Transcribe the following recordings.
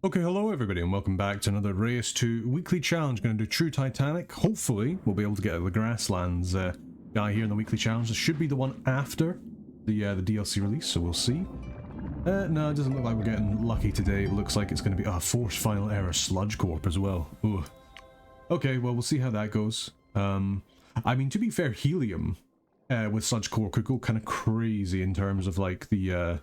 Okay, hello everybody and welcome back to another Reus 2 weekly challenge. Going to do True Titanic. Hopefully we'll be able to get the Grasslands guy here in the weekly challenge. This should be the one after the DLC release, so we'll see. No, it doesn't look like we're getting lucky today. It looks like it's going to be a Force Final Error Sludge Corp as well. Ooh. Okay, well we'll see how that goes. I mean, to be fair, Helium with Sludge Corp could go kind of crazy in terms of like the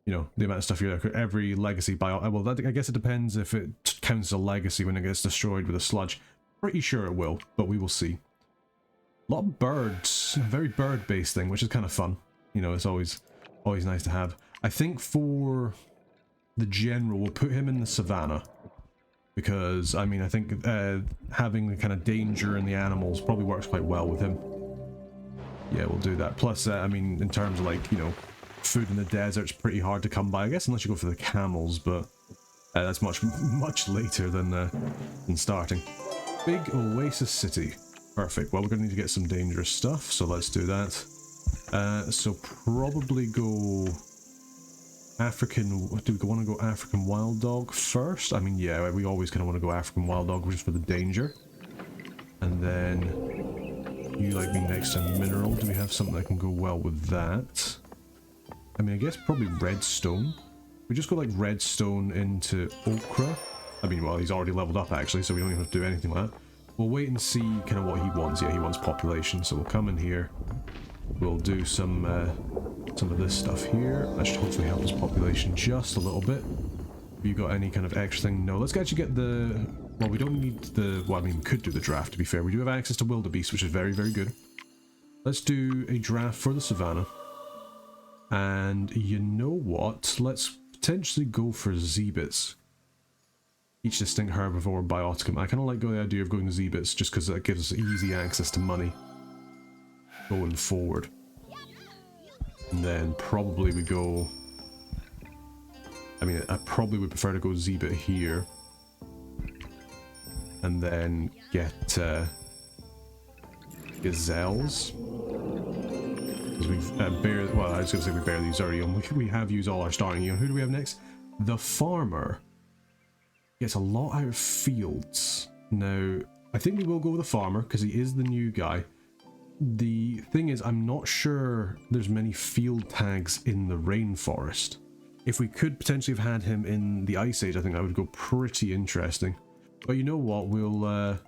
you know, the amount of stuff you're like, every legacy bio. Well, that, I guess it depends if it counts as a legacy when it gets destroyed with a sludge. Pretty sure it will, but we will see. A lot of birds, very bird-based thing, which is kind of fun. You know, it's always nice to have. I think for the general, we'll put him in the savannah because I mean, I think having the kind of danger in the animals probably works quite well with him. Yeah, we'll do that. Plus, I mean, in terms of like, you know, food in the desert's pretty hard to come by, I guess, unless you go for the camels, but that's much later than starting. Big Oasis City. Perfect. Well, we're going to need to get some dangerous stuff, so let's do that. So probably go African. Do we want to go African Wild Dog first? I mean, yeah, we always kind of want to go African Wild Dog just for the danger. And then you like being next to mineral. Do we have something that can go well with that? I mean, I guess probably redstone. We just go like redstone into ochre. I mean, well, he's already leveled up actually, so we don't even have to do anything like that. We'll wait and see kind of what he wants. Yeah, he wants population, so we'll come in here. We'll do some of this stuff here. That should hopefully help his population just a little bit. Have you got any kind of extra thing? No, let's actually get the... Well, we don't need the... Well, I mean, we could do the draft, to be fair. We do have access to wildebeest, which is very, very good. Let's do a draft for the savannah. And you know what? Let's potentially go for Zebits. Each distinct herbivore bioticum. I kind of like the idea of going Zebits just because that gives us easy access to money going forward. And then probably we go... I mean, I probably would prefer to go Zebit here. And then get gazelles. Because we've barely, well, I was going to say we barely used already, and we have used all our starting. You know, who do we have next? The farmer gets a lot out of fields. Now, I think we will go with the farmer because he is the new guy. The thing is, I'm not sure there's many field tags in the rainforest. If we could potentially have had him in the Ice Age, I think that would go pretty interesting. But you know what? We'll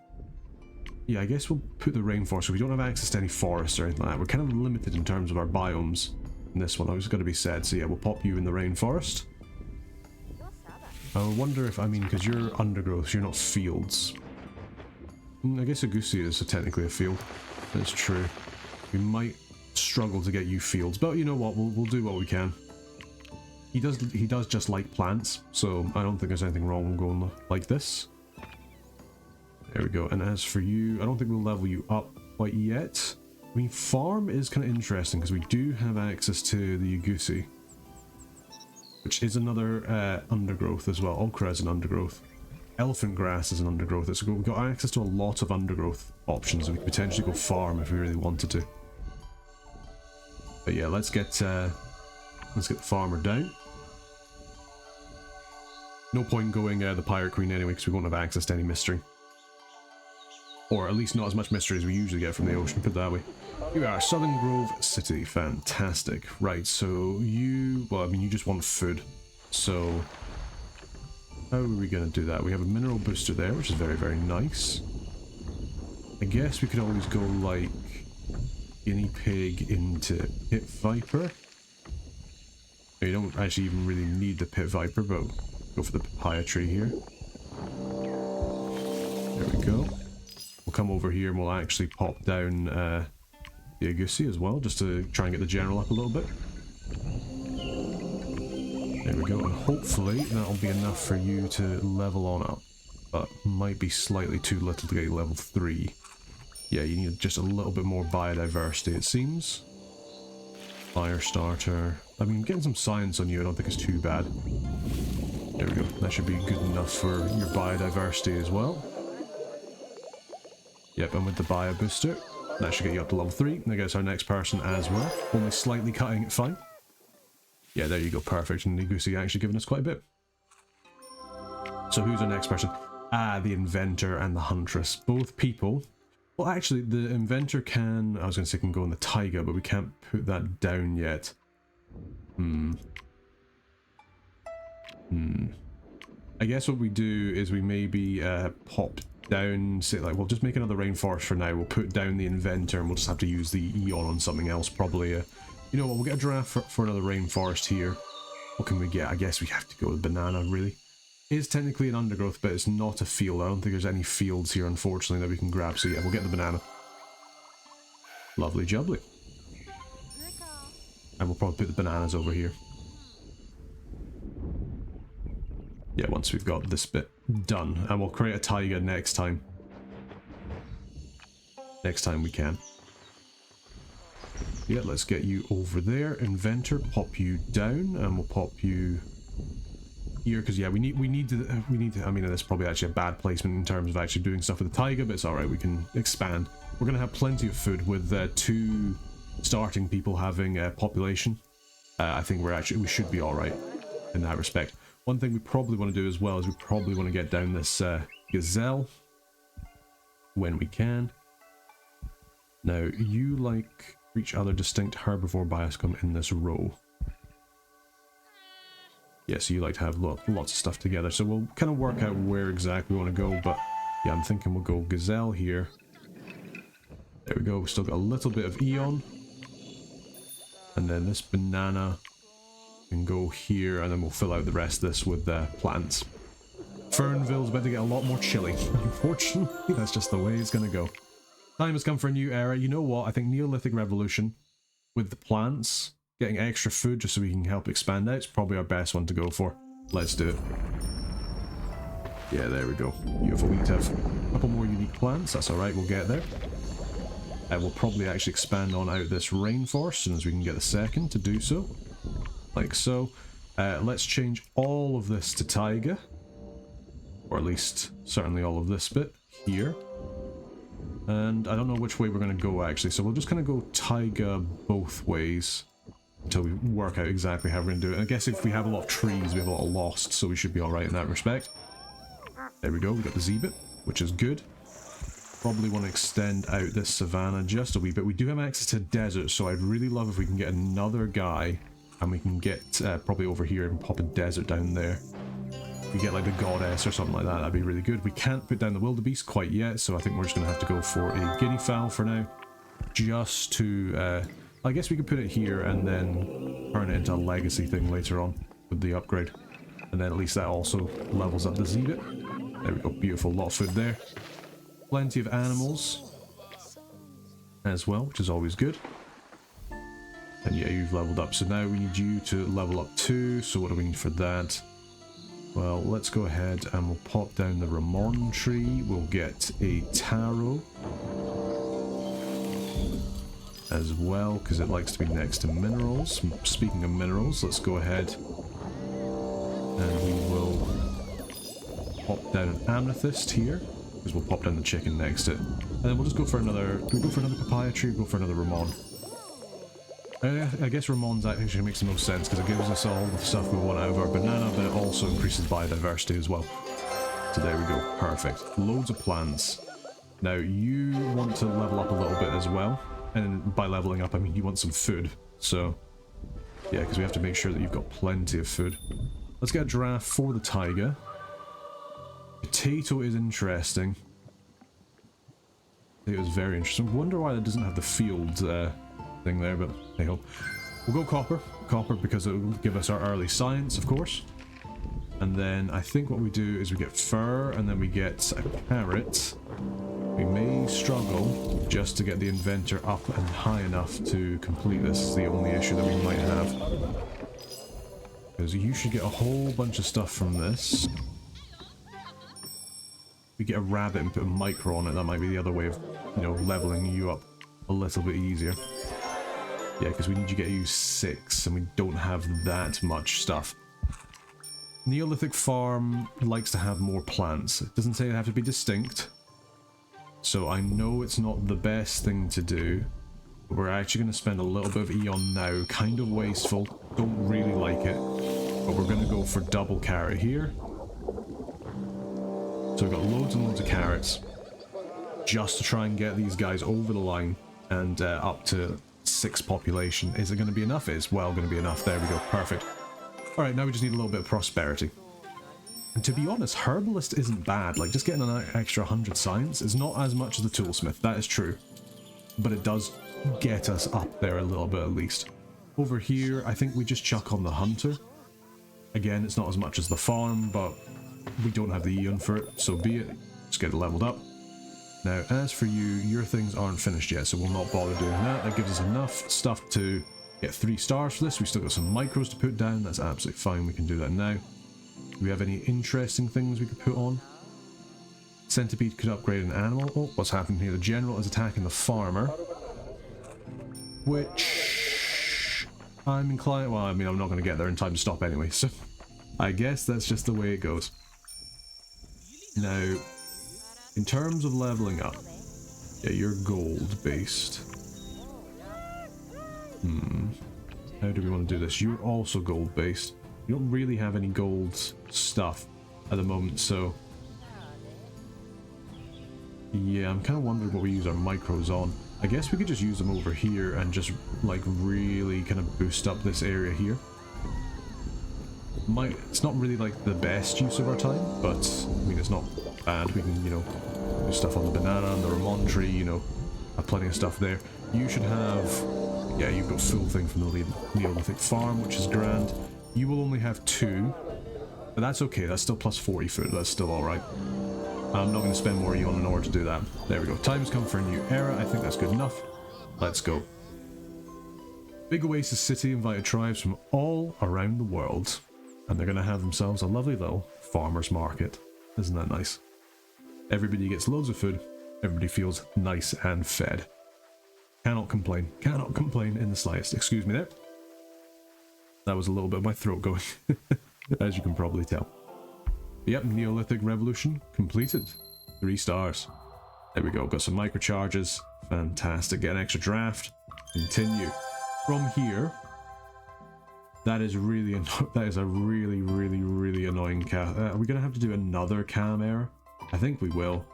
yeah, I guess we'll put the rainforest. So we don't have access to any forests or anything like that. We're kind of limited in terms of our biomes in this one. I was going to be said. So yeah, we'll pop you in the rainforest. I wonder if, I mean, because you're undergrowth, you're not fields. I guess Agusi is technically a field. That's true. We might struggle to get you fields, but you know what? We'll do what we can. He does just like plants, so I don't think there's anything wrong with going like this. There we go. And as for you, I don't think we'll level you up quite yet. I mean, farm is kind of interesting because we do have access to the Agusi, which is another undergrowth as well. Ochre is an undergrowth. Elephant grass is an undergrowth. We've got access to a lot of undergrowth options, and we could potentially go farm if we really wanted to. But yeah, let's get the farmer down. No point going the Pirate Queen anyway, because we won't have access to any mystery. Or at least not as much mystery as we usually get from the ocean, put it that way. Here we are, Southern Grove City. Fantastic. Right, so you... Well, I mean, you just want food. So... How are we going to do that? We have a mineral booster there, which is very, very nice. I guess we could always go, like... Guinea pig into pit viper. You don't actually even really need the pit viper, but go for the papaya tree here. There we go. We'll come over here and we'll actually pop down the Agusi as well, just to try and get the general up a little bit. There we go, and hopefully that'll be enough for you to level on up. But might be slightly too little to get level 3. Yeah, you need just a little bit more biodiversity, it seems. Fire starter. I mean, getting some science on you I don't think is too bad. There we go, that should be good enough for your biodiversity as well. Yep, and with the bio booster, that should get you up to level 3. And I guess our next person as well. Only slightly cutting it fine. Yeah, there you go, perfect. And Agusi actually giving us quite a bit. So who's our next person? Ah, the inventor and the huntress. Both people. Well, actually, the inventor can... I was going to say can go in the taiga, but we can't put that down yet. I guess what we do is we maybe pop down, say like, we'll just make another rainforest for now. We'll put down the inventor and we'll just have to use the Eon on something else, probably. You know what, we'll get a giraffe for another rainforest here. What can we get? I guess we have to go with banana, really. It is technically an undergrowth, but it's not a field. I don't think there's any fields here, unfortunately, that we can grab. So yeah, we'll get the banana. Lovely jubbly. And we'll probably put the bananas over here. Yeah, once we've got this bit done. And we'll create a taiga next time. Next time we can. Yeah, let's get you over there. Inventor, pop you down, and we'll pop you here, because yeah, we need to, I mean, that's probably actually a bad placement in terms of actually doing stuff with the taiga, but it's alright, we can expand. We're going to have plenty of food with 2 starting people having population. I think we should be alright in that respect. One thing we probably want to do as well is we probably want to get down this gazelle when we can. Now, you like reach other distinct herbivore bioscom in this row. Yeah, so you like to have lots of stuff together. So we'll kind of work out where exactly we want to go, but yeah, I'm thinking we'll go gazelle here. There we go, we've still got a little bit of Eon. And then this banana can go here, and then we'll fill out the rest of this with plants. Fernville's about to get a lot more chilly. Unfortunately, that's just the way it's going to go. Time has come for a new era. You know what? I think Neolithic Revolution with the plants, getting extra food just so we can help expand out, is probably our best one to go for. Let's do it. Yeah, there we go. Beautiful. We need to have a couple more unique plants. That's alright, we'll get there. And we'll probably actually expand on out this rainforest as soon as we can get the second to do so. Like so. Let's change all of this to taiga. Or at least, certainly all of this bit here. And I don't know which way we're going to go actually, so we'll just kind of go taiga both ways until we work out exactly how we're going to do it. And I guess if we have a lot of trees, we have a lot of lost, so we should be alright in that respect. There we go, we got the Z bit, which is good. Probably want to extend out this savanna just a wee bit. We do have access to desert, so I'd really love if we can get another guy and we can get probably over here and pop a desert down there. If we get like the goddess or something like that, that'd be really good. We can't put down the wildebeest quite yet, so I think we're just going to have to go for a guinea fowl for now. Just to, I guess we could put it here and then turn it into a legacy thing later on with the upgrade. And then at least that also levels up the Z bit. There we go, beautiful, lot of food there. Plenty of animals as well, which is always good. And yeah, you've leveled up, so now we need you to level up too. So what do we need for that? Well, let's go ahead and we'll pop down the Ramon tree. We'll get a taro as well, because it likes to be next to minerals. Speaking of minerals, let's go ahead and we will pop down an amethyst here, because we'll pop down the chicken next to it. And then we'll just go for another... Do we go for another papaya tree or go for another Ramon? I guess Ramon's actually makes the most sense because it gives us all the stuff we want out of our banana, but it also increases biodiversity as well. So there we go, perfect. Loads of plants. Now you want to level up a little bit as well, and by leveling up I mean you want some food. So yeah, because we have to make sure that you've got plenty of food. Let's get a giraffe for the taiga. Potato is interesting. It was very interesting. Wonder why it doesn't have the field thing there, but hey ho. We'll go copper. Copper because it will give us our early science, of course. And then I think what we do is we get fur, and then we get a carrot. We may struggle just to get the inventor up and high enough to complete this. Is the only issue that we might have. Because you should get a whole bunch of stuff from this. We get a rabbit and put a micro on it. That might be the other way of, you know, leveling you up a little bit easier. Yeah, because we need to get you 6, and we don't have that much stuff. Neolithic farm likes to have more plants. It doesn't say they have to be distinct. So I know it's not the best thing to do. But we're actually going to spend a little bit of Eon now. Kind of wasteful. Don't really like it. But we're going to go for double carrot here. So we've got loads and loads of carrots just to try and get these guys over the line and up to 6 population. Is it going to be enough? It's well going to be enough. There we go. Perfect. Alright, now we just need a little bit of prosperity. And to be honest, Herbalist isn't bad. Like, just getting an extra 100 science is not as much as the Toolsmith. That is true. But it does get us up there a little bit at least. Over here, I think we just chuck on the Hunter. Again, it's not as much as the farm, but we don't have the Eon for it, so be it. Just get it leveled up. Now, as for you, your things aren't finished yet, so we'll not bother doing that. That gives us enough stuff to get 3 stars for this. We still got some micros to put down. That's absolutely fine. We can do that now. Do we have any interesting things we could put on? Centipede could upgrade an animal. Oh, what's happening here? The general is attacking the farmer. Which I'm inclined... Well, I mean, I'm not going to get there in time to stop anyway, so I guess that's just the way it goes. Now, in terms of leveling up, yeah, you're gold based. How do we want to do this? You're also gold based. You don't really have any gold stuff at the moment, so yeah, I'm kind of wondering what we use our micros on. I guess we could just use them over here and just like really kind of boost up this area here. It's not really like the best use of our time, but I mean, it's not bad. We can, you know, do stuff on the banana and the Ramon tree, you know, have plenty of stuff there. You should have, yeah, you've got full thing from the Neolithic farm, which is grand. You will only have 2, but that's okay. That's still plus 40 food. That's still alright. I'm not going to spend more Eon in order to do that. There we go. Time's come for a new era. I think that's good enough. Let's go. Big Oasis City invited tribes from all around the world, and they're going to have themselves a lovely little farmer's market. Isn't that nice? Everybody gets loads of food. Everybody feels nice and fed. Cannot complain. Cannot complain in the slightest. Excuse me there. That was a little bit of my throat going, as you can probably tell. Yep, Neolithic Revolution completed. 3 stars. There we go, got some microcharges. Fantastic, get an extra draft. Continue. From here, that is really that is a really annoying cam. Are we going to have to do another cam error? I think we will.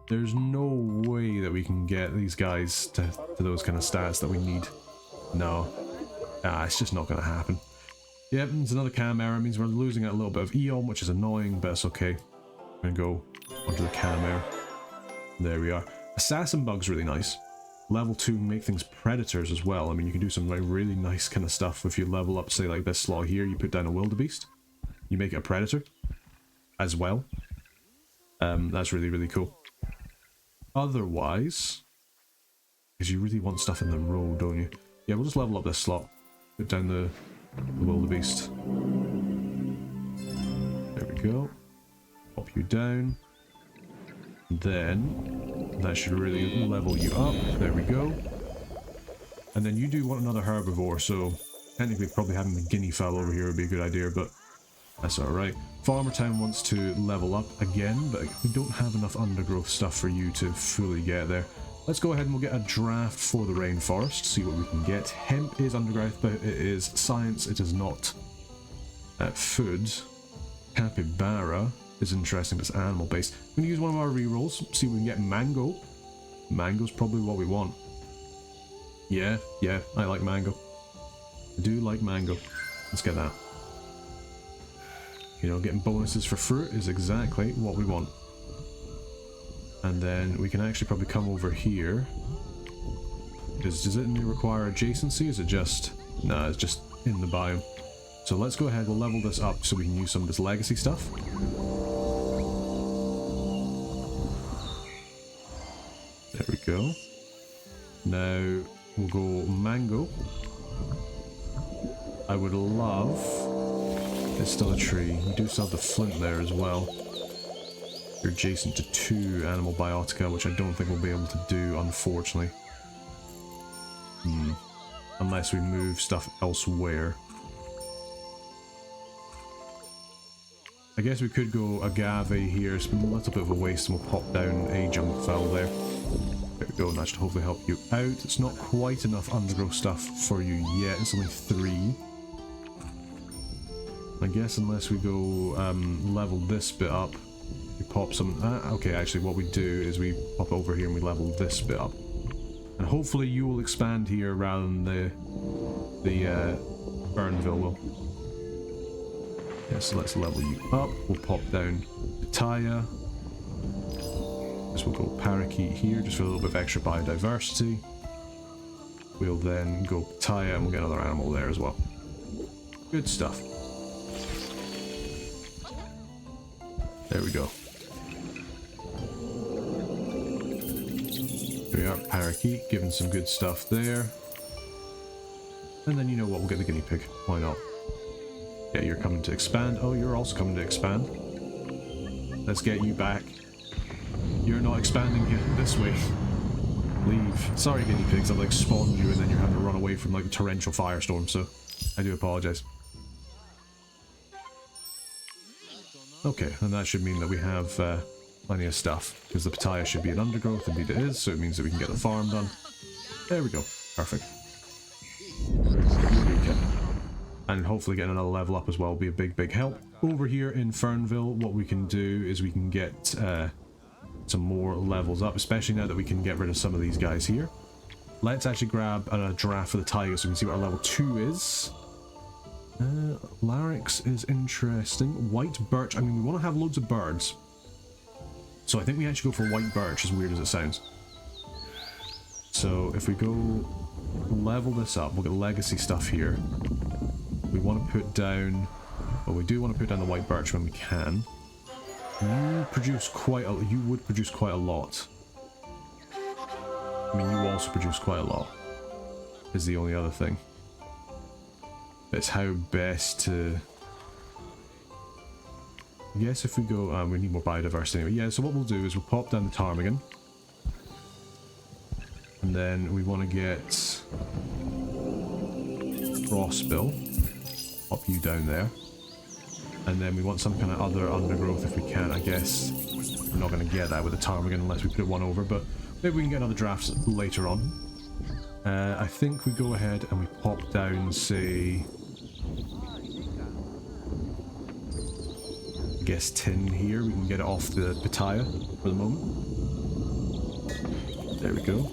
There's no way that we can get these guys to those kind of stats that we need. No. It's just not going to happen. Yep, it's another cam error. It means we're losing a little bit of Eon, which is annoying, but it's okay. I'm going to go onto the cam error. There we are. Assassin Bug's really nice. Level 2 make things predators as well. I mean, you can do some like really nice kind of stuff if you level up, say like this slot here, you put down a wildebeest. You make it a predator as well. That's really cool. Otherwise, because you really want stuff in the row, don't you? Yeah, we'll just level up this slot. Put down the wildebeest. There we go. Pop you down. Then that should really level you up. There we go. And then you do want another herbivore, so technically probably having the guinea fowl over here would be a good idea, but that's alright. Farmer Town wants to level up again, but we don't have enough undergrowth stuff for you to fully get there. Let's go ahead and we'll get a draft for the rainforest, see what we can get. Hemp is undergrowth, but it is science, it is not food. Capybara is interesting, but it's animal based. We're going to use one of our rerolls, see if we can get mango. Mango's probably what we want. Yeah, I like mango. I do like mango. Let's get that. You know, getting bonuses for fruit is exactly what we want. And then we can actually probably come over here. Because does it require adjacency? Is it just... Nah, it's just in the biome. So let's go ahead, we'll level this up so we can use some of this legacy stuff. There we go. Now we'll go mango. I would love... It's still a tree. We do still have the flint there as well. You're adjacent to 2 animal biotica, which I don't think we'll be able to do, unfortunately. Unless we move stuff elsewhere. I guess we could go agave here. It's been a little bit of a waste, and we'll pop down a junk fowl there. There we go, and that should hopefully help you out. It's not quite enough undergrowth stuff for you yet. It's only 3. I guess unless we go level this bit up, we pop some... okay, actually what we do is we pop over here and we level this bit up. And hopefully you will expand here rather than the Burnville will. Yeah, so let's level you up. We'll pop down Taya. This will go Parakeet here, just for a little bit of extra biodiversity. We'll then go Taya and we'll get another animal there as well. Good stuff. There we go. Here we are, Parakeet, giving some good stuff there. And then you know what, we'll get the guinea pig. Why not? Yeah, you're coming to expand. Oh, you're also coming to expand. Let's get you back. You're not expanding this way. Leave. Sorry, guinea pigs, I've like spawned you and then you're having to run away from like a torrential firestorm, so I do apologize. Okay, and that should mean that we have plenty of stuff, because the pitaya should be an undergrowth, indeed it is, so it means that we can get the farm done. There we go. Perfect. And hopefully getting another level up as well will be a big help. Over here in Fernville, what we can do is we can get some more levels up, especially now that we can get rid of some of these guys here. Let's actually grab a giraffe for the tiger so we can see what our level 2 is. Larynx is interesting. White birch. I mean, we want to have loads of birds. So I think we actually go for white birch, as weird as it sounds. So if we go level this up, we'll get legacy stuff here. We want to put down... well, we do want to put down the white birch when we can. You produce quite a... you would produce quite a lot. I mean, you also produce quite a lot. Is the only other thing. It's how best to... yes, if we go... we need more biodiversity anyway. Yeah, so what we'll do is we'll pop down the ptarmigan. And then we want to get... crossbill. Pop you down there. And then we want some kind of other undergrowth if we can. I guess we're not going to get that with the ptarmigan unless we put one over, but maybe we can get another draft later on. I think we go ahead and we pop down, say... I guess tin here. We can get it off the pitaya for the moment. There we go.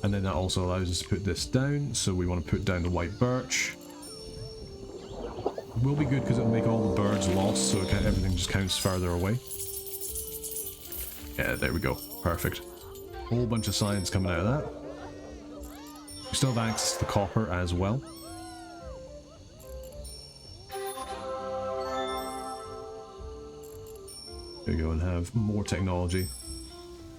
And then that also allows us to put this down, so we want to put down the white birch. Will be good because it'll make all the birds lost, so everything just counts further away. Yeah, there we go. Perfect. Whole bunch of science coming out of that. We still have access to the copper as well. There we go, and have more technology.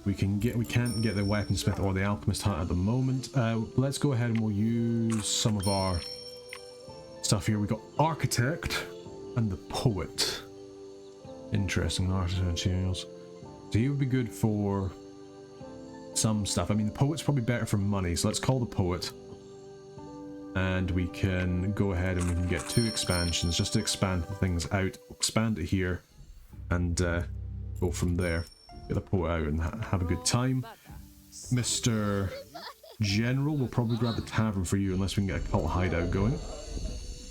We can't get the weaponsmith or the alchemist hut at the moment. Let's go ahead and we'll use some of our stuff here. We got architect and the poet. Interesting, artisan materials. So he would be good for some stuff. I mean, the poet's probably better for money, so let's call the poet. And we can go ahead and we can get 2 expansions just to expand things out. Expand it here and go from there. Get the poet out and have a good time. Mr. General will probably grab the tavern for you unless we can get a cult hideout going.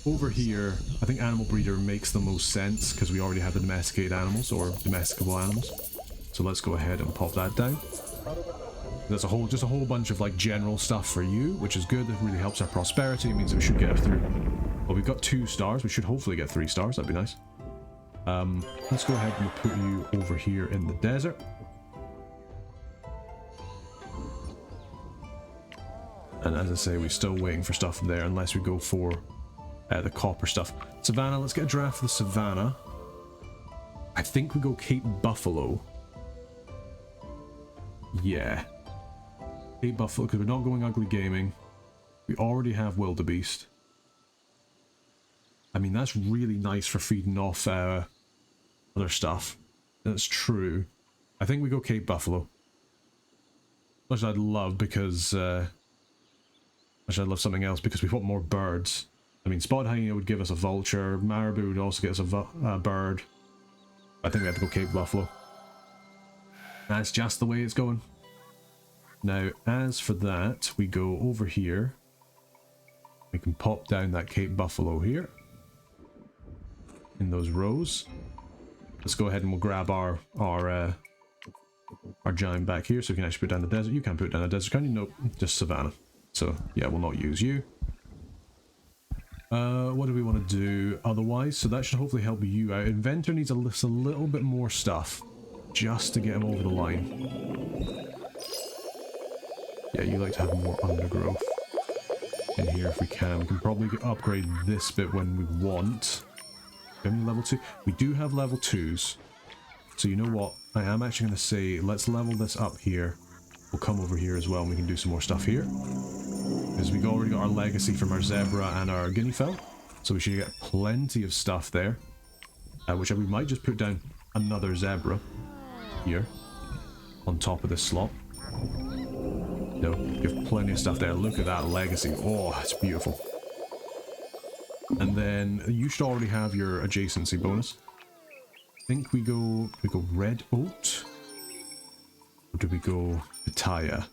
Over here, I think animal breeder makes the most sense because we already have the domesticated animals or domesticable animals. So let's go ahead and pop that down. There's just a whole bunch of like general stuff for you, which is good. That really helps our prosperity. It means that we should get through. Well, we've got 2 stars. We should hopefully get 3 stars. That'd be nice. Let's go ahead and put you over here in the desert. And as I say, we're still waiting for stuff there unless we go for the copper stuff. Savannah, let's get a draft for the Savannah. I think we go Cape Buffalo. Yeah. Cape Buffalo, because we're not going ugly gaming. We already have wildebeest. I mean, that's really nice for feeding off other stuff. That's true. I think we go Cape Buffalo. Which I'd love because... which I'd love something else because we want more birds. I mean, spotted hyena would give us a vulture. Marabou would also get us a bird. I think we have to go Cape Buffalo. That's just the way it's going. Now, as for that, we go over here. We can pop down that Cape Buffalo here. In those rows. Let's go ahead and we'll grab our giant back here, so we can actually put down the desert. You can't put down a desert, can you? Nope, just savannah. So yeah, we'll not use you. What do we want to do otherwise? So that should hopefully help you out. Inventor needs a little bit more stuff just to get him over the line. Yeah, you like to have more undergrowth in here if we can. We can probably upgrade this bit when we want. Do we have any level 2? We do have level 2s. So you know what? I am actually going to say, let's level this up here. We'll come over here as well and we can do some more stuff here. Because we've already got our legacy from our zebra and our guinea fowl. So we should get plenty of stuff there. Which we might just put down another zebra here on top of this slot. No, you have plenty of stuff there. Look at that legacy. Oh, it's beautiful. And then you should already have your adjacency bonus. I think we go red oat, or do we go pitaya? I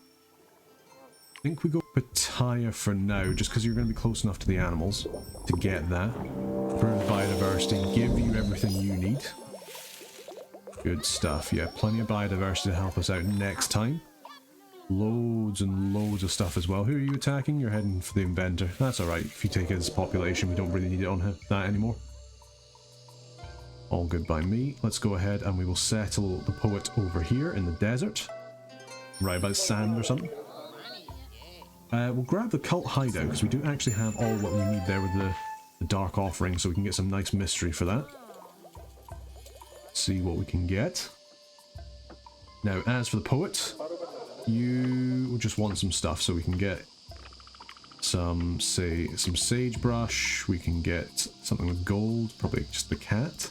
think we go pitaya for now, just because you're going to be close enough to the animals to get that. Improve biodiversity, give you everything you need. Good stuff. Yeah, plenty of biodiversity to help us out next time. Loads and loads of stuff as well. Who are you attacking? You're heading for the inventor. That's alright. If you take his population, we don't really need it on that anymore. All good by me. Let's go ahead and we will settle the poet over here in the desert. Right by the sand or something. We'll grab the cult hideout because we do actually have all what we need there with the dark offering, so we can get some nice mystery for that. See what we can get. Now, as for the poet, you just want some stuff, so we can get some, say, some sagebrush. We can get something with gold, probably just the cat.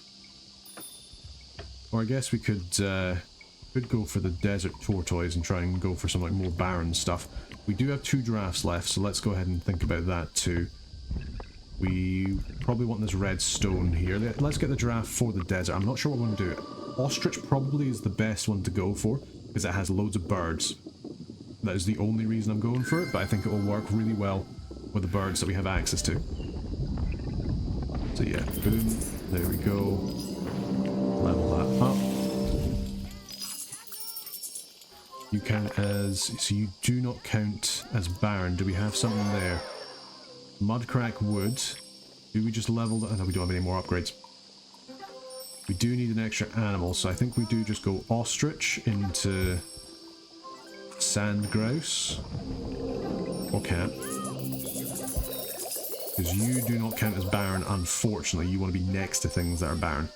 Or I guess we could go for the desert tortoise and try and go for some like more barren stuff. We do have 2 drafts left, so let's go ahead and think about that too. We probably want this red stone here. Let's get the draft for the desert. I'm not sure what we're going to do. Ostrich probably is the best one to go for, because it has loads of birds. That is the only reason I'm going for it, but I think it will work really well with the birds that we have access to. So yeah, boom, there we go. Level that up. You count as, so you do not count as barren. Do we have something there? Mudcrack wood. Do we just level that? No, we don't have any more upgrades. We do need an extra animal, so I think we do just go ostrich into sand grouse or cat. Because you do not count as barren, unfortunately. You want to be next to things that are barren.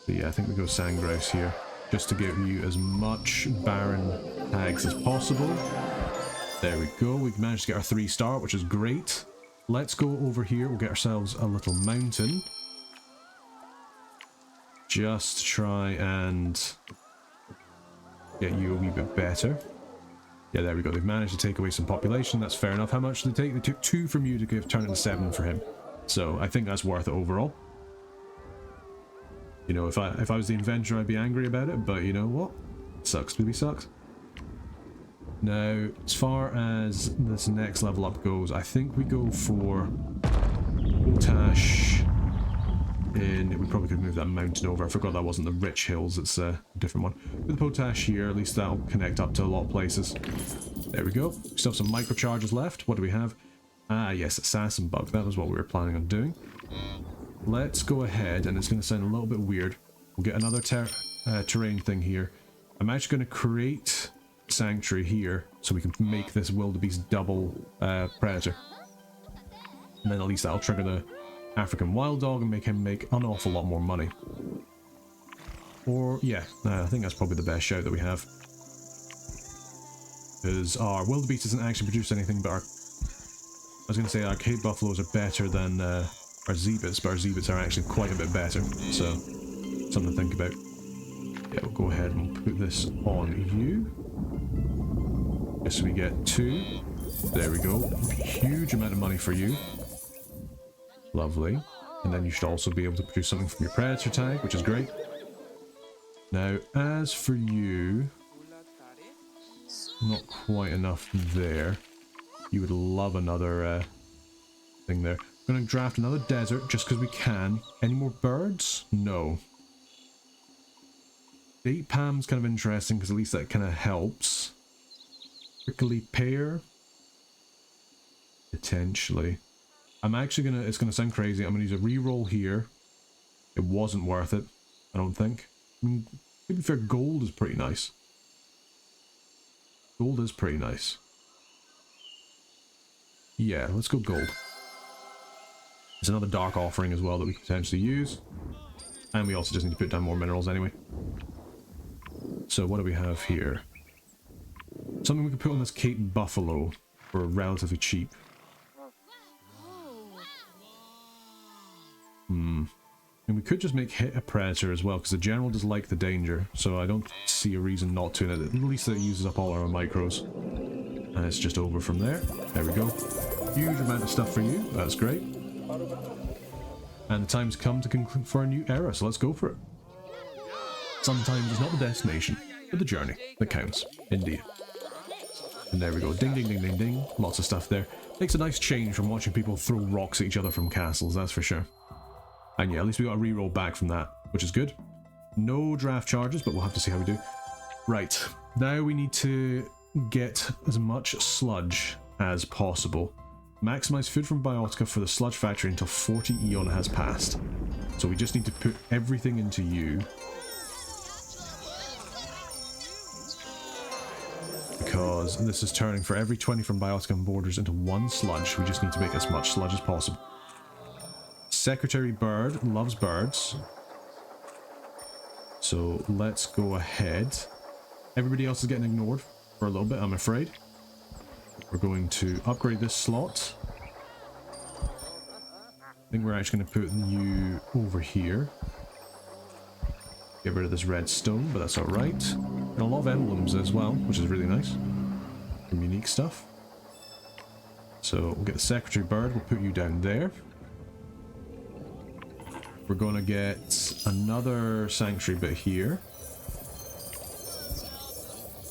So yeah, I think we go sand grouse here, just to give you as much barren tags as possible. There we go, we've managed to get our 3-star, which is great. Let's go over here, we'll get ourselves a little mountain. Just to try and get you a wee bit better. Yeah, there we go, they've managed to take away some population, that's fair enough. How much did they take? They took 2 from you to turn it into 7 for him. So I think that's worth it overall. You know, if I was the inventor, I'd be angry about it, but you know what? Sucks to be sucks. Now, as far as this next level up goes, I think we go for potash in... We probably could move that mountain over. I forgot that wasn't the Rich Hills, it's a different one. With the potash here, at least that'll connect up to a lot of places. There we go. We still have some microcharges left. What do we have? Ah, yes, assassin bug. That was what we were planning on doing. Let's go ahead, and it's going to sound a little bit weird. We'll get another terrain thing here. I'm actually going to create sanctuary here so we can make this wildebeest double predator. And then at least that'll trigger the African wild dog and make him make an awful lot more money. Or, yeah, I think that's probably the best shout that we have. Because our wildebeest doesn't actually produce anything, but our... I was going to say our cave buffaloes are better than... our zebras, but our zebras are actually quite a bit better, so something to think about. Yeah, we'll go ahead and put this on you. Just so we get 2. There we go. Huge amount of money for you. Lovely. And then you should also be able to produce something from your predator tag, which is great. Now, as for you, not quite enough there. You would love another thing there. Gonna draft another desert just because we can. Any more birds? No. Date palm's kind of interesting because at least that kind of helps. Prickly pear? Potentially. I'm actually gonna, it's gonna sound crazy, I'm gonna use a reroll here. It wasn't worth it, I don't think. I mean, to be fair, gold is pretty nice. Gold is pretty nice. Yeah, let's go gold. There's another dark offering as well that we can potentially use. And we also just need to put down more minerals anyway. So what do we have here? Something we can put on this Cape Buffalo for relatively cheap. And we could just make hit a predator as well, because the general does like the danger, so I don't see a reason not to. And at least it uses up all our micros. And it's just over from there. There we go. Huge amount of stuff for you. That's great. And the time's come to conclude for a new era, so let's go for it. Sometimes it's not the destination, but the journey that counts. Indeed. And there we go. Ding, ding, ding, ding, ding. Lots of stuff there. Makes a nice change from watching people throw rocks at each other from castles, that's for sure. And yeah, at least we got a reroll back from that, which is good. No draft charges, but we'll have to see how we do. Right. Now we need to get as much sludge as possible. Maximize food from Biotica for the sludge factory until 40 eon has passed. So we just need to put everything into you. Because this is turning for every 20 from Biotica and borders into 1 sludge. We just need to make as much sludge as possible. Secretary Bird loves birds. So let's go ahead. Everybody else is getting ignored for a little bit, I'm afraid. We're going to upgrade this slot. I think we're actually going to put you over here. Get rid of this red stone, but that's alright. And a lot of emblems as well, which is really nice. Some unique stuff. So we'll get the Secretary Bird, we'll put you down there. We're going to get another sanctuary bit here.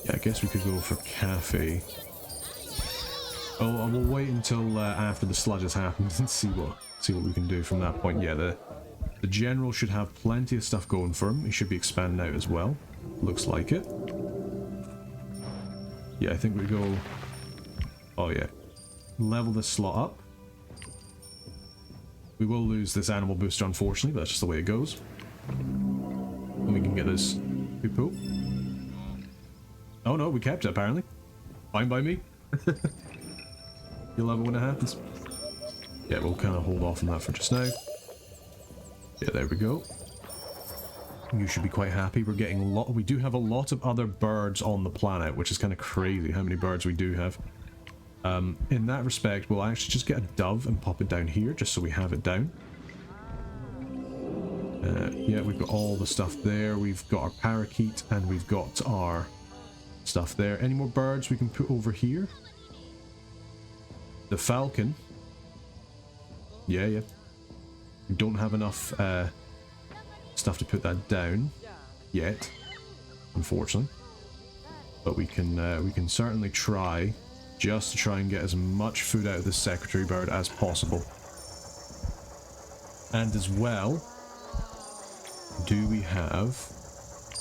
Yeah, I guess we could go for cafe. Oh, we'll wait until after the sludge has happened and see what we can do from that point. Yeah, the general should have plenty of stuff going for him. He should be expanding out as well. Looks like it. Yeah, I think we go... Oh yeah. Level this slot up. We will lose this animal booster, unfortunately, but that's just the way it goes. And we can get this poo-poo. Oh no, we kept it apparently. Fine by me. You'll love it when it happens. Yeah, we'll kind of hold off on that for just now. Yeah, there we go. You should be quite happy. We're getting a lot. We do have a lot of other birds on the planet, which is kind of crazy how many birds we do have. In that respect, we'll actually just get a dove and pop it down here, just so we have it down. Yeah, we've got all the stuff there. We've got our parakeet, and we've got our stuff there. Any more birds we can put over here? The falcon. Yeah. We don't have enough stuff to put that down yet, unfortunately. But we can certainly try, just to try and get as much food out of this Secretary Bird as possible. And as well, do we have...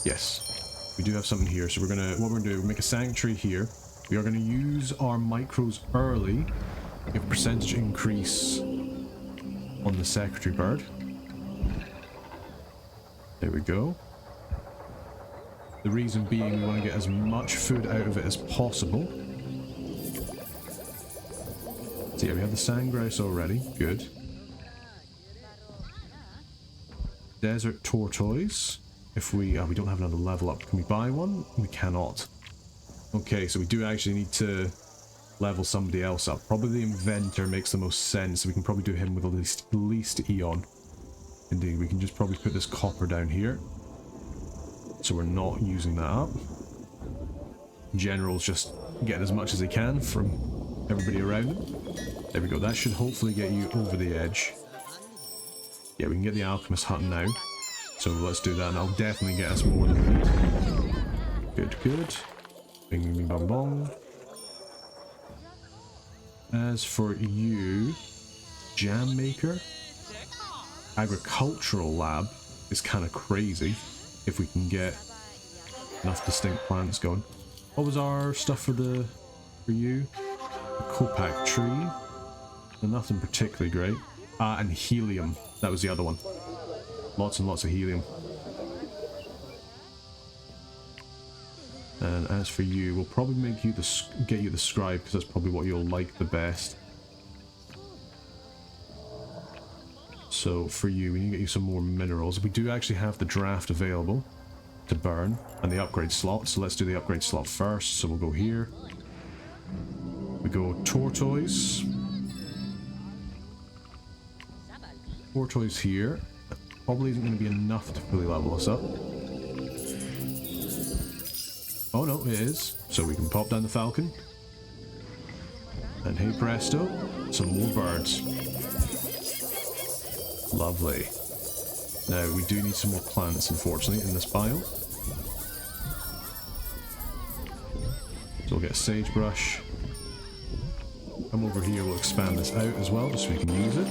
Yes, we do have something here. So what we're gonna do, make a sanctuary here. We are going to use our micros early. Give a percentage increase on the Secretary Bird. There we go. The reason being we want to get as much food out of it as possible. So yeah, we have the sandgrouse already. Good. Desert tortoise. If we don't have another level up, can we buy one? We cannot. Okay, so we do actually need to level somebody else up. Probably the inventor makes the most sense. We can probably do him with at least Eon. Indeed, we can just probably put this copper down here. So we're not using that up. General's just getting as much as he can from everybody around him. There we go. That should hopefully get you over the edge. Yeah, we can get the alchemist hut now. So let's do that, and I'll definitely get us more than we need. Good, good. Bing, bing, bing, bong, bong. As for you, Jam maker. Agricultural lab is kind of crazy if we can get enough distinct plants going. What was our stuff for you? A Copac tree. And nothing particularly great. And helium. That was the other one. Lots and lots of helium. And as for you, we'll probably make you get you the scribe because that's probably what you'll like the best. So for you, we need to get you some more minerals. We do actually have the draft available to burn and the upgrade slot. So let's do the upgrade slot first. So we'll go here. We go tortoise. Tortoise here. That probably isn't going to be enough to fully level us up. Oh no, it is. So we can pop down the falcon. And hey presto, some more birds. Lovely. Now we do need some more plants, unfortunately, in this biome. So we'll get a sagebrush. Come over here, we'll expand this out as well, just so we can use it.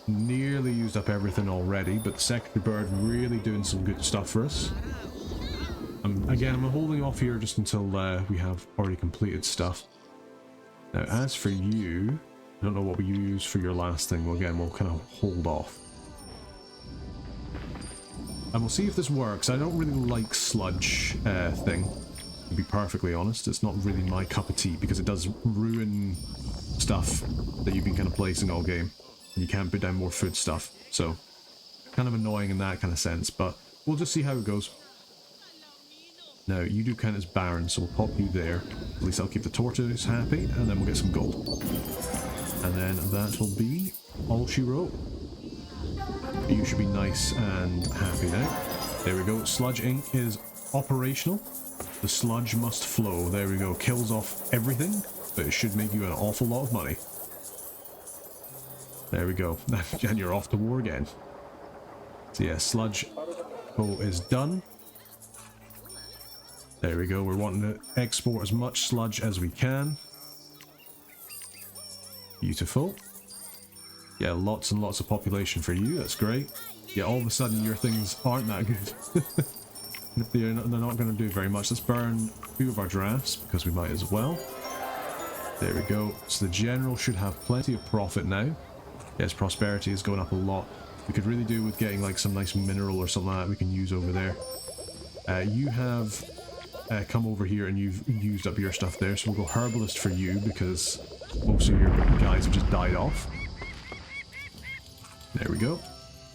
Nearly used up everything already, but the secretary bird really doing some good stuff for us. Again, I'm holding off here just until we have already completed stuff. Now, as for you, I don't know what we use for your last thing. Well, again, we'll kind of hold off. And we'll see if this works. I don't really like sludge thing, to be perfectly honest. It's not really my cup of tea because it does ruin stuff that you've been kind of placing all game. And you can't put down more food stuff. So, kind of annoying in that kind of sense, but we'll just see how it goes. Now, you do count as barren, so we'll pop you there. At least I'll keep the tortoise happy, and then we'll get some gold. And then that will be all she wrote. You should be nice and happy now. There we go. Sludge ink is operational. The sludge must flow. There we go. Kills off everything, but it should make you an awful lot of money. There we go. And you're off to war again. So yeah, sludge is done. There we go. We're wanting to export as much sludge as we can. Beautiful. Yeah, lots and lots of population for you. That's great. Yeah, all of a sudden your things aren't that good. they're not going to do very much. Let's burn 2 of our drafts because we might as well. There we go. So the general should have plenty of profit now. Yes, prosperity is going up a lot. We could really do with getting like some nice mineral or something like that we can use over there. You have come over here and you've used up your stuff there, so we'll go herbalist for you because most of your guys have just died off. There we go.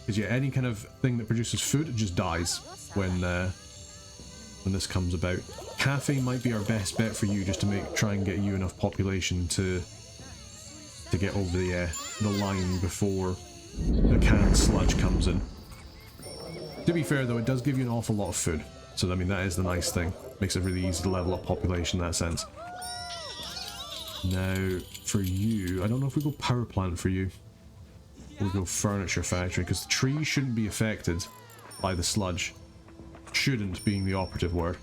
Because yeah, any kind of thing that produces food, it just dies when this comes about. Cafe might be our best bet for you, just to try and get you enough population to get over the line before the canned sludge comes in. To be fair though, it does give you an awful lot of food. So I mean, that is the nice thing. Makes it really easy to level up population in that sense. Now, for you, I don't know if we go power plant for you. We'll go furniture factory, because the trees shouldn't be affected by the sludge. Shouldn't being the operative word.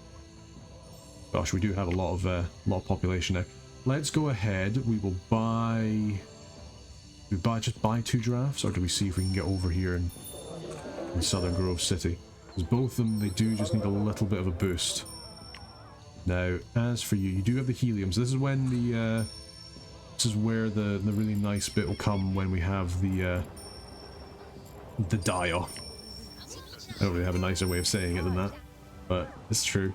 Gosh, we do have a lot of population now. Let's go ahead. We will buy. Do we just buy 2 drafts, or do we see if we can get over here in Southern Grove City? Because both of them, they do just need a little bit of a boost. Now, as for you, you do have the helium. So this is when this is where the really nice bit will come when we have the dial. I don't really have a nicer way of saying it than that, but it's true.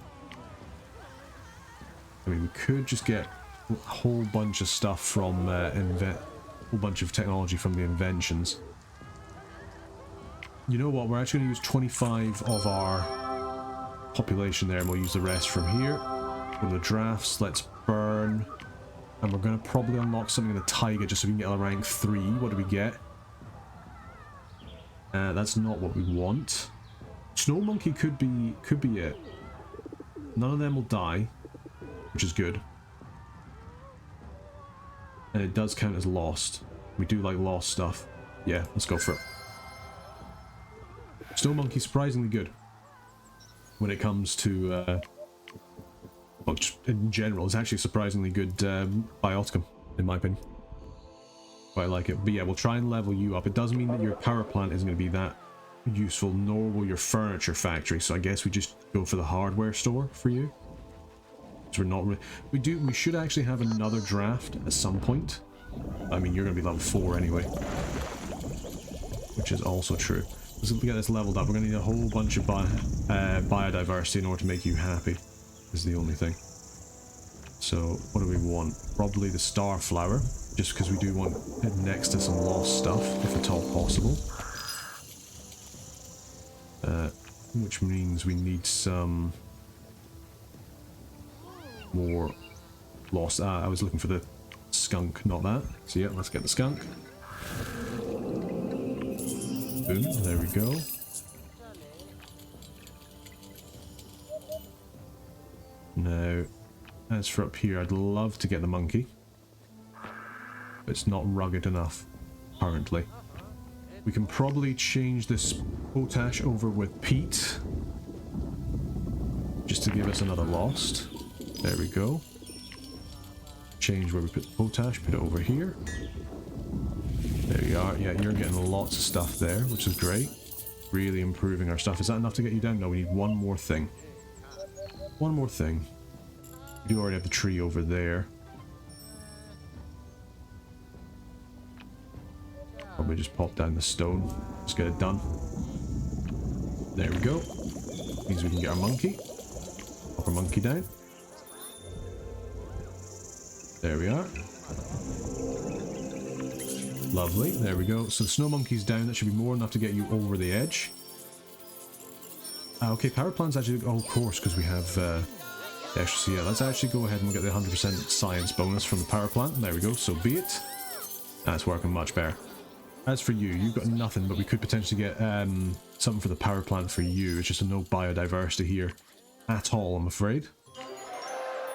I mean, we could just get a whole bunch of stuff from a whole bunch of technology from the inventions. You know what? We're actually going to use 25 of our population there, and we'll use the rest from here. Go to the drafts. Let's burn. And we're going to probably unlock something in the Taiga just so we can get a rank 3. What do we get? That's not what we want. Snow Monkey could be it. None of them will die, which is good. And it does count as lost. We do like lost stuff. Yeah, let's go for it. Snow Monkey's surprisingly good when it comes to well, just in general. It's actually a surprisingly good bioticum, in my opinion. Quite like it. But yeah, we'll try and level you up. It doesn't mean that your power plant isn't going to be that useful, nor will your furniture factory. So I guess we just go for the hardware store for you. So we're not we should actually have another draft at some point. I mean, you're going to be level 4 anyway, which is also true. Let's get this leveled up. We're going to need a whole bunch of biodiversity in order to make you happy, is the only thing. So what do we want? Probably the star flower, just because we do want it next to some lost stuff, if at all possible. Which means we need some more lost. I was looking for the skunk, not that. So yeah, let's get the skunk. Boom, there we go. Now, as for up here, I'd love to get the monkey. But it's not rugged enough currently. We can probably change this potash over with peat, just to give us another lost. There we go. Change where we put the potash, put it over here. There you are. Yeah, you're getting lots of stuff there, which is great. Really improving our stuff. Is that enough to get you down? No, we need one more thing. One more thing. We do already have the tree over there. Probably just pop down the stone. Let's get it done. There we go. Means we can get our monkey. Pop our monkey down. There we are. Lovely. There we go. So the snow monkey's down. That should be more than enough to get you over the edge. Okay, power plant's actually... Oh, of course, because we have... So yeah, let's actually go ahead and get the 100% science bonus from the power plant. There we go. So be it. That's working much better. As for you, you've got nothing, but we could potentially get something for the power plant for you. It's just a no biodiversity here at all, I'm afraid.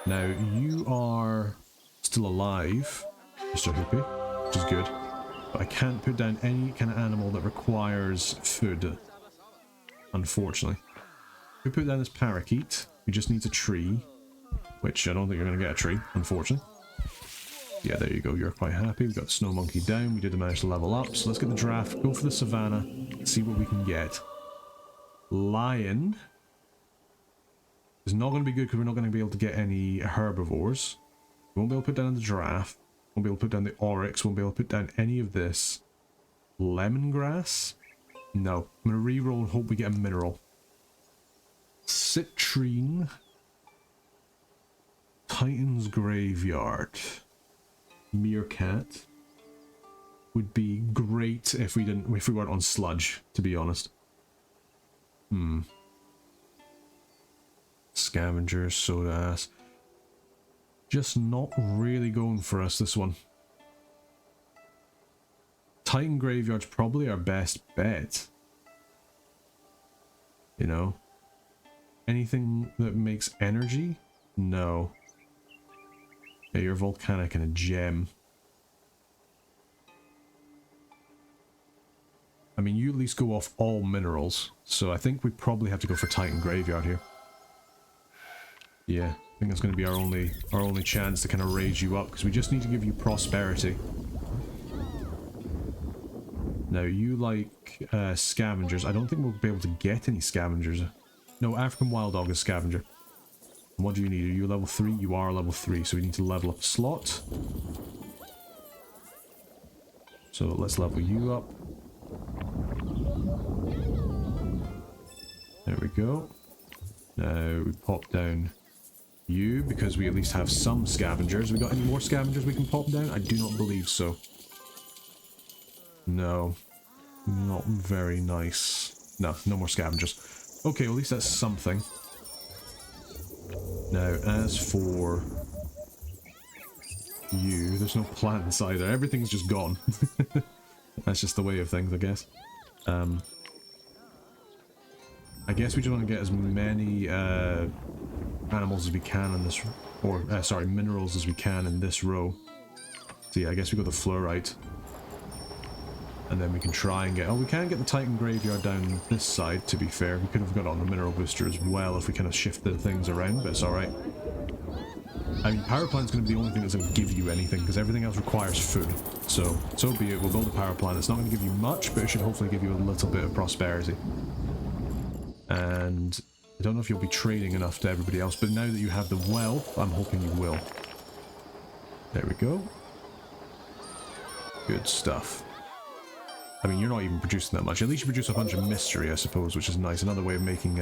Now, you are still alive, Mr. Hoopy, which is good. But I can't put down any kind of animal that requires food, unfortunately. We put down this parakeet, who just needs a tree, which I don't think you're going to get a tree, unfortunately. Yeah, there you go, you're quite happy. We've got the snow monkey down, we did manage to level up, so let's get the draft, go for the savannah, see what we can get. Lion is not going to be good because we're not going to be able to get any herbivores. We won't be able to put down the giraffe, won't be able to put down the oryx, won't be able to put down any of this. Lemongrass? No. I'm going to reroll and hope we get a mineral. Citrine. Titan's Graveyard. Meerkat. Would be great if we weren't on sludge, to be honest. Scavenger, soda ass. Just not really going for us, this one. Titan Graveyard's probably our best bet. You know? Anything that makes energy? No. Yeah, you're volcanic and a gem. I mean, you at least go off all minerals, so I think we probably have to go for Titan Graveyard here. Yeah, I think that's going to be our only chance to kind of raise you up, because we just need to give you prosperity. Now, you like scavengers. I don't think we'll be able to get any scavengers. No, African Wild Dog is scavenger. And what do you need? Are you level 3? You are level 3, so we need to level up a slot. So let's level you up. There we go. Now we pop down you, because we at least have some scavengers. We got any more scavengers we can pop down? I do not believe so. No. Not very nice. No, no more scavengers. Okay, well, at least that's something. Now, as for you, there's no plants either. Everything's just gone. That's just the way of things, I guess. I guess we just want to get as many animals as we can in this, or sorry, minerals as we can in this row. So yeah, I guess we got the fluorite. And then we can try and get... Oh, we can get the Titan Graveyard down this side, to be fair. We could have got on the Mineral Booster as well if we kind of shifted things around, but it's alright. I mean, power plant's going to be the only thing that's going to give you anything, because everything else requires food. So be it. We'll build a power plant. It's not going to give you much, but it should hopefully give you a little bit of prosperity. And I don't know if you'll be trading enough to everybody else, but now that you have the well, I'm hoping you will. There we go. Good stuff. I mean, you're not even producing that much. At least you produce a bunch of mystery, I suppose, which is nice. Another way of making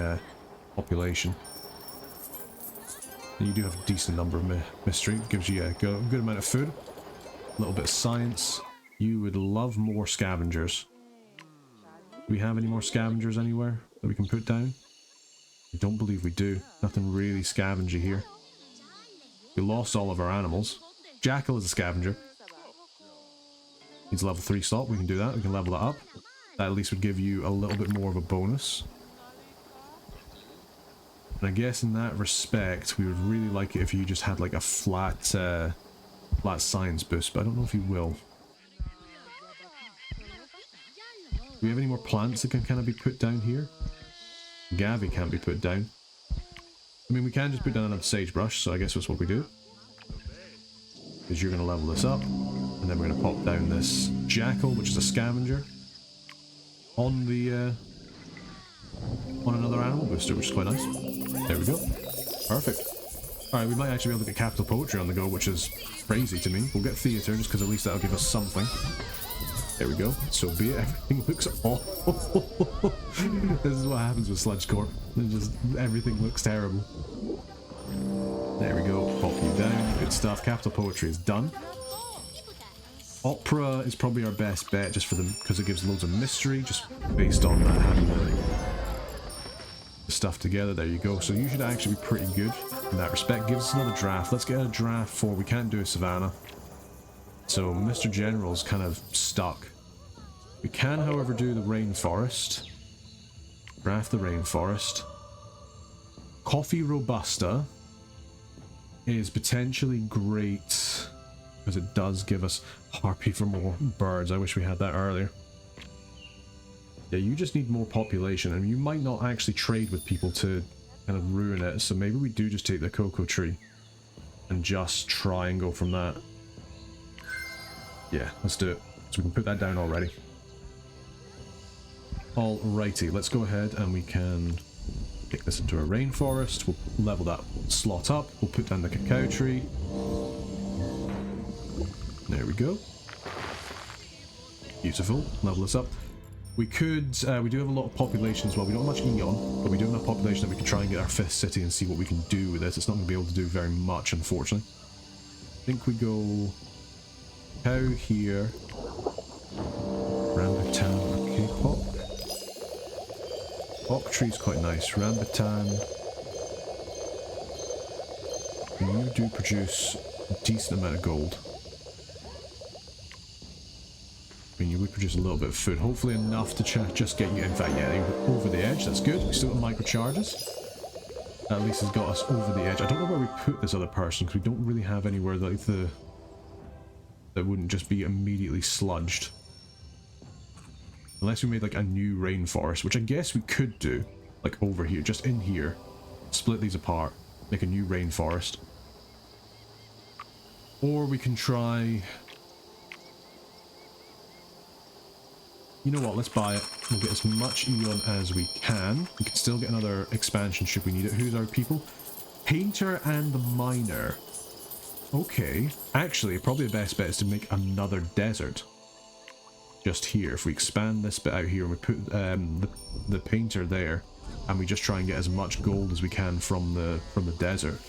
population. And you do have a decent number of mystery. Gives you a good amount of food. A little bit of science. You would love more scavengers. Do we have any more scavengers anywhere that we can put down? I don't believe we do. Nothing really scavengy here. We lost all of our animals. Jackal is a scavenger. Needs a level 3 slot. We can do that. We can level that up. That at least would give you a little bit more of a bonus. And I guess in that respect, we would really like it if you just had like a flat science boost, but I don't know if you will. Do we have any more plants that can kind of be put down here? Gavi can't be put down. I mean, we can just put down another sagebrush, so I guess that's what we do. Because you're going to level this up, and then we're going to pop down this jackal, which is a scavenger, on the on another animal booster, which is quite nice. There we go. Perfect. Alright, we might actually be able to get capital poetry on the go, which is crazy to me. We'll get theatre, just because at least that'll give us something. There we go. So be it. Everything looks awful. This is what happens with Sludge Corp. Everything looks terrible. There we go. Pop you down. Good stuff. Capital poetry is done. Opera is probably our best bet, just for them, because it gives loads of mystery, just based on having the stuff together. There you go. So you should actually be pretty good in that respect. Give us another draft. Let's get a draft for. We can't do a savannah. So Mr. General's kind of stuck. We can, however, do the rainforest. Draft the rainforest. Coffee Robusta is potentially great because it does give us harpy for more birds. I wish we had that earlier. Yeah, you just need more population, and you might not actually trade with people to kind of ruin it, so maybe we do just take the cocoa tree and just try and go from that. Yeah, let's do it. So we can put that down already. Alrighty, let's go ahead and we can take this into a rainforest. We'll level that slot up. We'll put down the cacao tree. There we go. Beautiful. Level this up. We could, we do have a lot of population as well. We don't have much Eon, but we do have enough population that we can try and get our 5th city and see what we can do with it. It's not going to be able to do very much, unfortunately. I think we go cow here. Rambutan or K-pop. Oak tree's quite nice. Rambutan. And you do produce a decent amount of gold. I mean, you would produce a little bit of food. Hopefully enough to just get you, in fact, yeah, you're over the edge. That's good. We still got microcharges. At least it's got us over the edge. I don't know where we put this other person, because we don't really have anywhere like that wouldn't just be immediately sludged. Unless we made like a new rainforest, which I guess we could do. Like over here, just in here. Split these apart. Make a new rainforest. Or we can try... You know what, let's buy it. We'll get as much Eon as we can. We can still get another expansion should we need it. Who's our people? Painter and the Miner. Okay. Actually, probably the best bet is to make another desert. Just here. If we expand this bit out here and we put the painter there, and we just try and get as much gold as we can from the desert,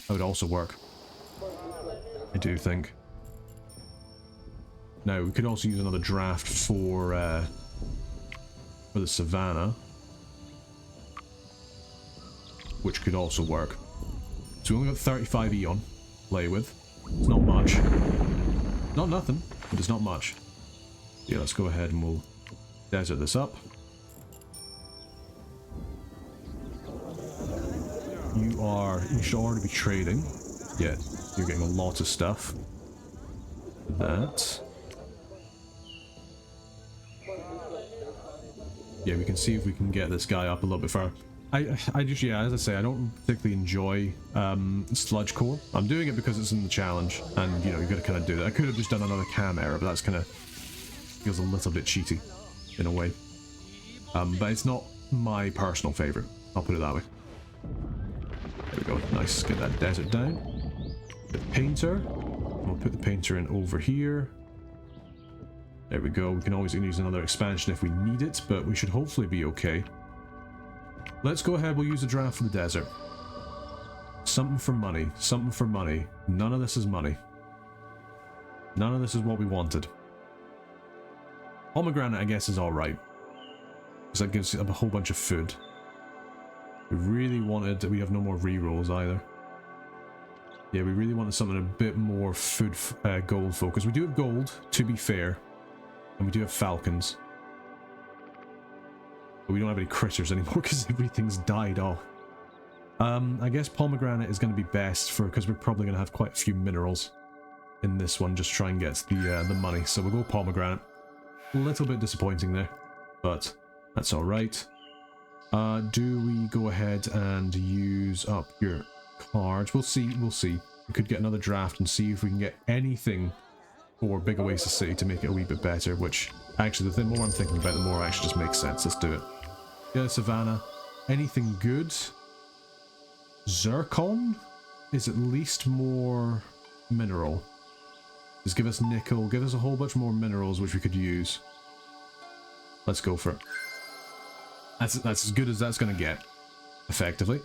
that would also work. I do think. Now, we could also use another draft for the savannah, which could also work. So we only got 35 Eon to play with. It's not much. Not nothing, but it's not much. Yeah, let's go ahead and we'll desert this up. You should already be trading. Yeah, you're getting a lot of stuff. That. Yeah, we can see if we can get this guy up a little bit further. I just, yeah, as I say, I don't particularly enjoy sludge core. I'm doing it because it's in the challenge, and you know, you got to kind of do that. I could have just done another cam error, but that's kind of feels a little bit cheaty in a way. But it's not my personal favorite. I'll put it that way. There we go. Nice. Get that desert down. The painter. We'll put the painter in over here. There we go. We can always use another expansion if we need it, but we should hopefully be okay. Let's go ahead. We'll use a draft for the desert. Something for money. Something for money. None of this is money. None of this is what we wanted. Pomegranate, I guess, is alright. Because that gives a whole bunch of food. We really wanted... We have no more rerolls either. Yeah, we really wanted something a bit more food gold focused. We do have gold, to be fair. And we do have falcons. But we don't have any critters anymore because everything's died off. I guess pomegranate is going to be best for... Because we're probably going to have quite a few minerals in this one. Just try and get the money. So we'll go pomegranate. A little bit disappointing there. But that's alright. Do we go ahead and use up your cards? We'll see, we'll see. We could get another draft and see if we can get anything for Big Oasis City to make it a wee bit better, which, actually, the more I'm thinking about, the more it actually just makes sense. Let's do it. Yeah, Savannah. Anything good? Zircon is at least more mineral. Just give us nickel, give us a whole bunch more minerals which we could use. Let's go for it. That's as good as that's going to get, effectively.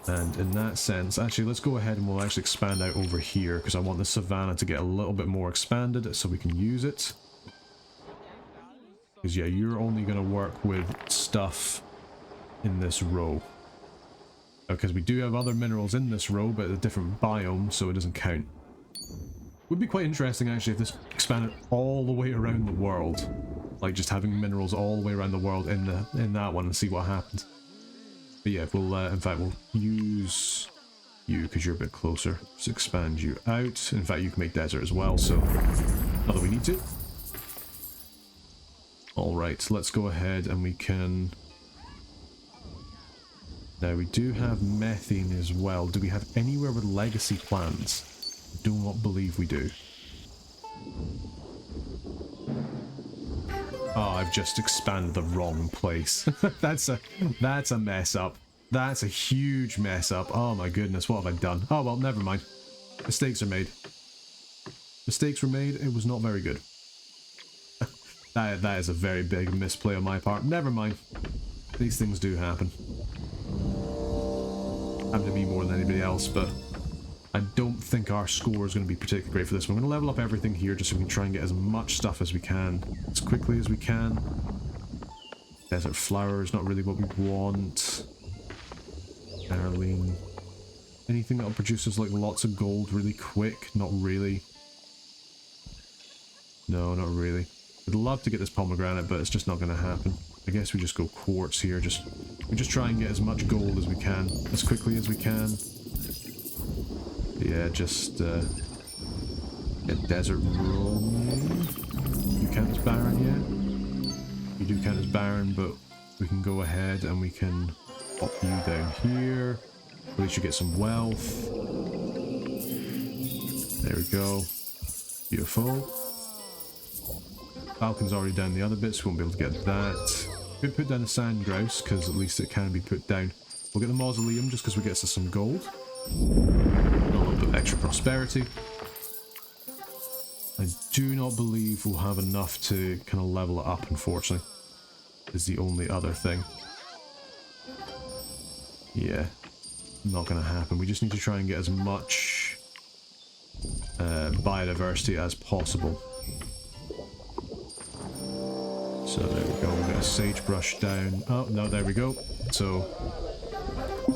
And in that sense, actually, let's go ahead and we'll actually expand out over here, because I want the savannah to get a little bit more expanded so we can use it. Because, yeah, you're only going to work with stuff in this row. Because we do have other minerals in this row, but a different biome, so it doesn't count. Would be quite interesting, actually, if this expanded all the way around the world. Like, just having minerals all the way around the world in that one and see what happens. But yeah, we'll, in fact, we'll use you because you're a bit closer. Just expand you out. In fact, you can make desert as well, so not that we need to. Alright, let's go ahead and we can... Now, we do have methane as well. Do we have anywhere with legacy plants? I do not believe we do. Oh, I've just expanded the wrong place. That's a mess up. That's a huge mess up. Oh my goodness, what have I done? Oh well, never mind. Mistakes are made. Mistakes were made. It was not very good. That is a very big misplay on my part. Never mind. These things do happen. Happen to me more than anybody else, but I don't think our score is going to be particularly great for this one. I'm going to level up everything here just so we can try and get as much stuff as we can, as quickly as we can. Desert flower is not really what we want. Arlene. Anything that'll produce us like lots of gold really quick? Not really. No, not really. I'd love to get this pomegranate, but it's just not going to happen. I guess we just go quartz here. We just try and get as much gold as we can, as quickly as we can. Yeah, just get desert roaming. You count as barren yet? You do count as barren, but we can go ahead and we can pop you down here. At least you get some wealth. There we go. Beautiful. Falcon's already down the other bits, we won't be able to get that. Could put down the sand grouse, because at least it can be put down. We'll get the mausoleum just because we get us some gold. A little bit of extra prosperity. I do not believe we'll have enough to kind of level it up, unfortunately. Is the only other thing. Yeah, not going to happen. We just need to try and get as much biodiversity as possible. So there we go, we'll get a sagebrush down. Oh, no, there we go. So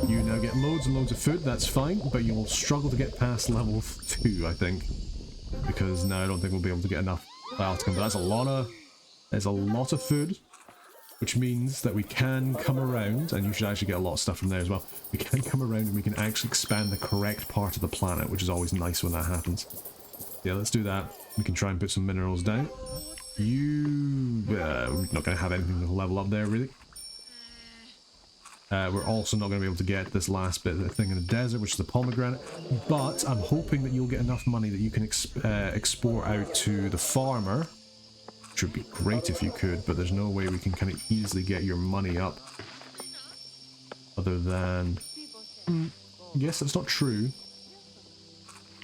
you now get loads and loads of food, that's fine, but you will struggle to get past level 2, I think. Because now I don't think we'll be able to get enough outcome, but there's a lot of food, which means that we can come around, and you should actually get a lot of stuff from there as well. We can come around and we can actually expand the correct part of the planet, which is always nice when that happens. Yeah, let's do that. We can try and put some minerals down. We're not going to have anything to level up there, really. We're also not going to be able to get this last bit of the thing in the desert, which is the pomegranate. But I'm hoping that you'll get enough money that you can export out to the farmer. Which would be great if you could, but there's no way we can kind of easily get your money up. Other than... yes, that's not true.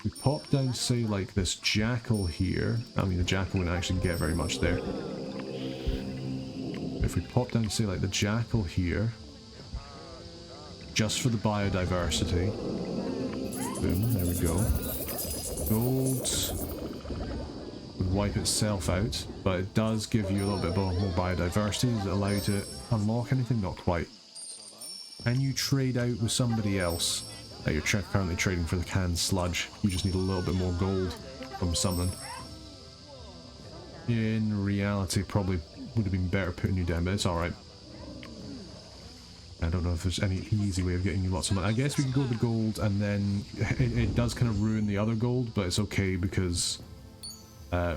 We pop down, say, like this jackal here. I mean, the jackal wouldn't actually get very much there. If we pop down, say, like the jackal here, just for the biodiversity. Boom, there we go. Gold would wipe itself out, but it does give you a little bit more biodiversity. Does it allow you to unlock anything? Not quite. Can you trade out with somebody else? You're currently trading for the canned sludge. You just need a little bit more gold from something. In reality, probably would have been better putting you down, but it's alright. I don't know if there's any easy way of getting you lots of money. I guess we can go with the gold, and then it does kind of ruin the other gold, but it's okay because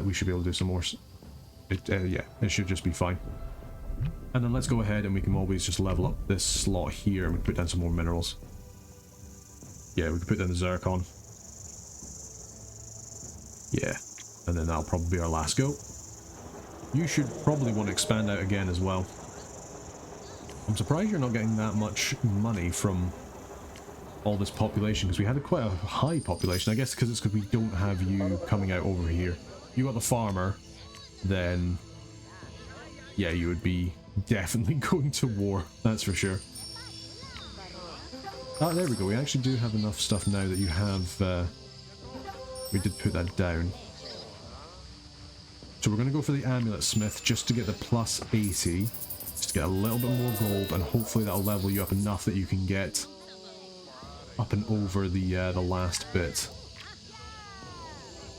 we should be able to do some more. Yeah, it should just be fine. And then let's go ahead and we can always just level up this slot here and we put down some more minerals. Yeah, we can put down the zircon. Yeah, and then that'll probably be our last go. You should probably want to expand out again as well. I'm surprised you're not getting that much money from all this population, because we had quite a high population. I guess because it's because we don't have you coming out over here. You got the farmer, then yeah, you would be definitely going to war, that's for sure. Ah, there we go. We actually do have enough stuff now that you have... we did put that down. So we're going to go for the amulet smith just to get the plus 80. Just to get a little bit more gold, and hopefully that'll level you up enough that you can get up and over the last bit.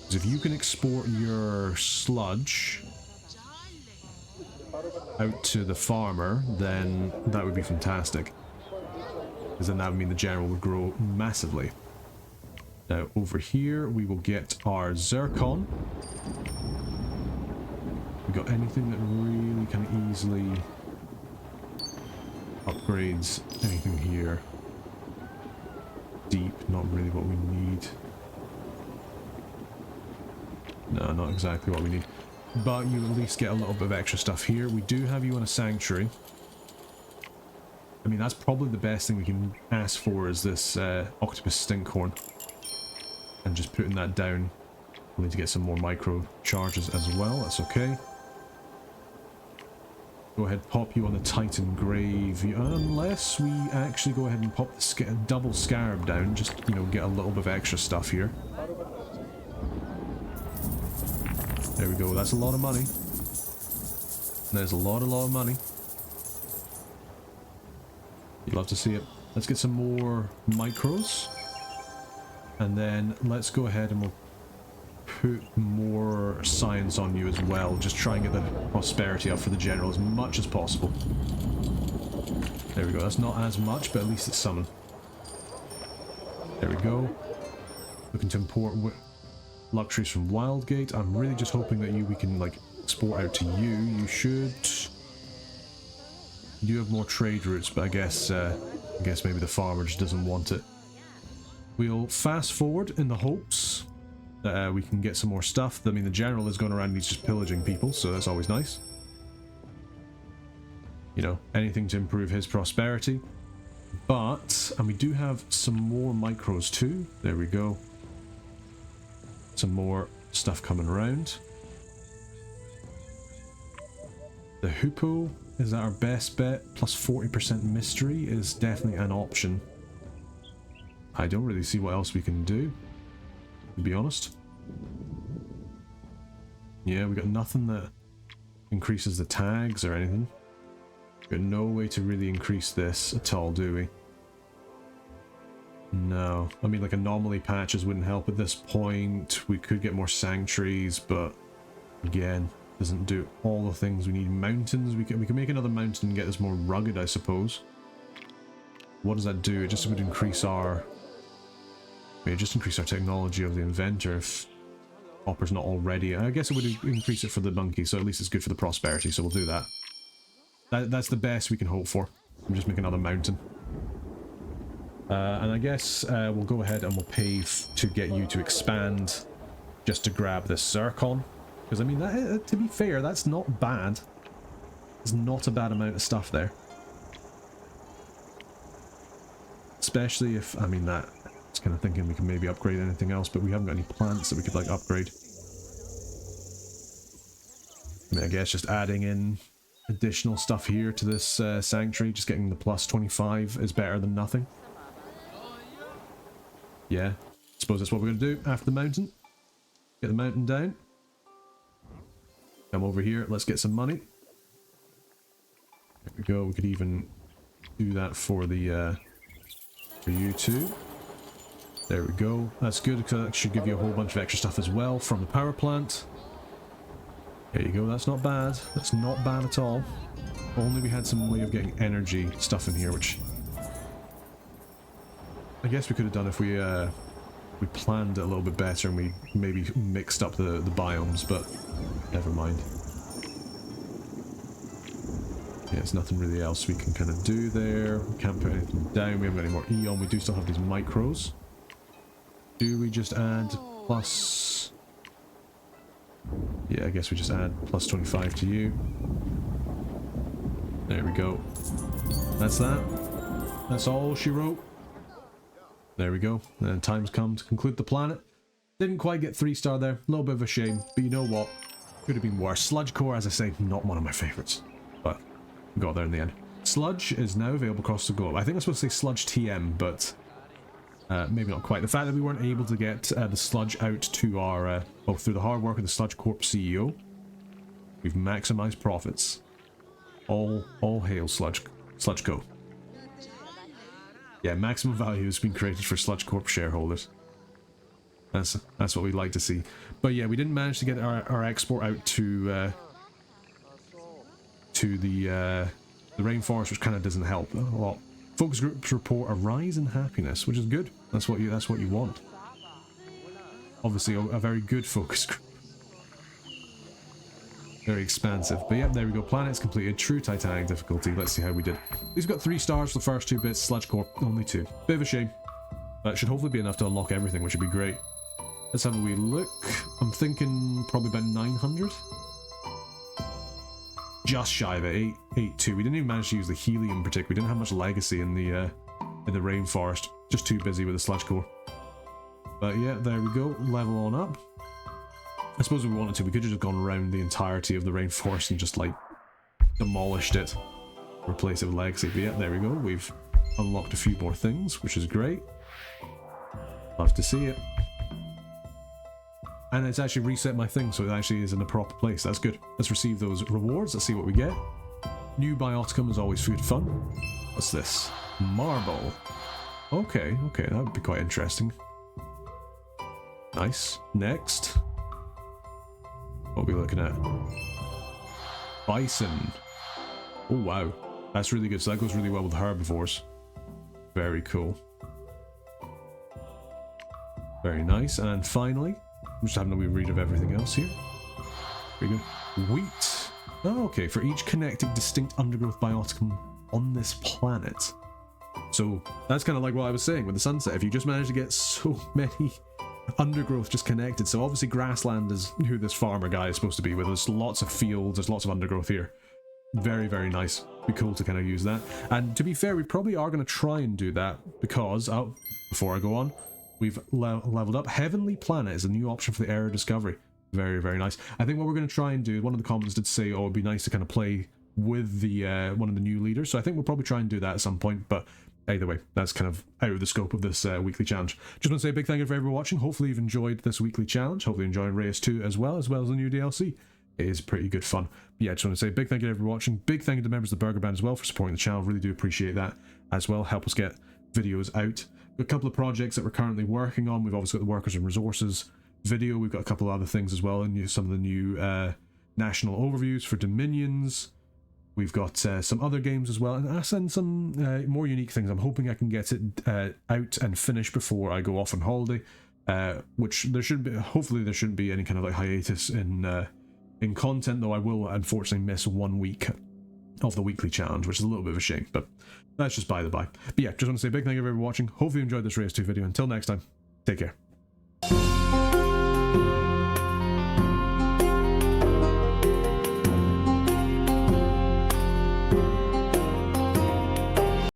Because if you can export your sludge out to the farmer, then that would be fantastic. Because then that would mean the general would grow massively. Now over here we will get our zircon. We got anything that really kind of easily upgrades anything here? Deep, not really what we need. No, not exactly what we need. But you at least get a little bit of extra stuff here. We do have you on a sanctuary. I mean, that's probably the best thing we can ask for is this octopus stinkhorn. And just putting that down. We'll need to get some more micro charges as well. That's okay. Go ahead, pop you on the Titan grave. Unless we actually go ahead and pop the double scarab down. Just, you know, get a little bit of extra stuff here. There we go. That's a lot of money. There's a lot of money. You'd love to see it. Let's get some more micros. And then let's go ahead and we'll put more science on you as well. Just try and get the prosperity up for the general as much as possible. There we go. That's not as much, but at least it's something. There we go. Looking to import luxuries from Wildgate. I'm really just hoping that we can like export out to you. You should. You do have more trade routes, but I guess maybe the farmer just doesn't want it. We'll fast forward in the hopes that we can get some more stuff. I mean, the general is going around and he's just pillaging people, so that's always nice. You know, anything to improve his prosperity. But, and we do have some more micros too. There we go. Some more stuff coming around. The Hoopoe, is that our best bet? Plus 40% mystery is definitely an option. I don't really see what else we can do, to be honest. Yeah, we got nothing that increases the tags or anything. We got no way to really increase this at all, do we? No. I mean, like anomaly patches wouldn't help at this point. We could get more sanctuaries, but again, doesn't do all the things we need. Mountains, we can make another mountain and get this more rugged, I suppose. What does that do? It just would increase our... just increase our technology of the inventor if Hopper's not already. I guess it would increase it for the monkey, so at least it's good for the prosperity, so we'll do that. That's the best we can hope for. just make another mountain. And I guess we'll go ahead and we'll pay to get you to expand just to grab this zircon. Because, I mean, that, to be fair, that's not bad. There's not a bad amount of stuff there. Especially if, I mean, that... I was kind of thinking we can maybe upgrade anything else, but we haven't got any plants that we could, like, upgrade. I mean, I guess just adding in additional stuff here to this sanctuary, just getting the plus 25 is better than nothing. Yeah, suppose that's what we're going to do after the mountain. Get the mountain down. Come over here, let's get some money. There we go, we could even do that for the, for you too. There we go, that's good because that should give you a whole bunch of extra stuff as well from the power plant. There you go, that's not bad. That's not bad at all. Only we had some way of getting energy stuff in here, which I guess we could have done if we planned it a little bit better and we maybe mixed up the biomes, but never mind. Yeah, there's nothing really else we can kind of do there. We can't put anything down. We haven't got any more Eon. We do still have these micros. Do we just add plus... Yeah, I guess we just add plus 25 to you. There we go. That's that. That's all she wrote. There we go. And time's come to conclude the planet. Didn't quite get 3-star there. A little bit of a shame. But you know what? Could have been worse. Sludge Core, as I say, not one of my favourites. But we got there in the end. Sludge is now available across the globe. I think I'm supposed to say Sludge TM, but maybe not quite. The fact that we weren't able to get the sludge out to our, well, through the hard work of the Sludge Corp CEO, we've maximised profits. All hail Sludge Co. Yeah, maximum value has been created for Sludge Corp shareholders. That's what we'd like to see. But yeah, we didn't manage to get our export out to the rainforest, which kind of doesn't help a lot. Focus groups report a rise in happiness, which is good. That's what you want. Obviously, a very good focus group. Very expansive. But yeah, there we go. Planets completed. True Titanic difficulty. Let's see how we did. He's got 3 stars for the first 2 bits. Sludge Corp, only 2. Bit of a shame. That should hopefully be enough to unlock everything, which would be great. Let's have a wee look. I'm thinking probably about 900. Just shy of it. 882. We didn't even manage to use the helium particularly. We didn't have much legacy in the rainforest. Just too busy with the Sludge Core. But yeah, there we go. Level on up. I suppose if we wanted to, we could have just gone around the entirety of the rainforest and just, like, demolished it. Replace it with legacy. But yeah, there we go. We've unlocked a few more things, which is great. Love to see it. And it's actually reset my thing, so it actually is in the proper place. That's good. Let's receive those rewards. Let's see what we get. New bioticum is always good fun. What's this? Marble. Okay, that would be quite interesting. Nice. Next. What are we looking at? Bison. Oh wow. That's really good. So that goes really well with herbivores. Very cool. Very nice. And finally, I'm just having a wee read of everything else here. Very good. Wheat. Oh, okay. For each connected distinct undergrowth bioticum on this planet. So that's kind of like what I was saying with the sunset. If you just manage to get so many undergrowth just connected. So obviously grassland is who this farmer guy is supposed to be with. There's lots of fields, there's lots of undergrowth here. Very, very nice. Be cool to kind of use that. And to be fair, we probably are going to try and do that because, before I go on, we've leveled up. Heavenly Planet is a new option for the Era Discovery. Very, very nice. I think what we're going to try and do, one of the comments did say, oh, it'd be nice to kind of play with the one of the new leaders. So I think we'll probably try and do that at some point, but either way, that's kind of out of the scope of this weekly challenge. Just want to say a big thank you for everyone watching. Hopefully you've enjoyed this weekly challenge. Hopefully you're enjoying Reus 2 as well as the new DLC. It is pretty good fun. But yeah, I just want to say a big thank you to everyone watching. Big thank you to members of the Burger Band as well for supporting the channel. Really do appreciate that as well. Help us get videos out. A couple of projects that we're currently working on. We've obviously got the Workers and Resources video. We've got a couple of other things as well, and some of the new national overviews for Dominions. We've got some other games as well, and some more unique things. I'm hoping I can get it out and finished before I go off on holiday, which there should be. Hopefully, there shouldn't be any kind of like hiatus in content, though I will unfortunately miss 1 week of the weekly challenge, which is a little bit of a shame, but that's just by the by. But yeah, just want to say a big thank you for watching. Hopefully you enjoyed this Reus 2 video. Until next time, take care.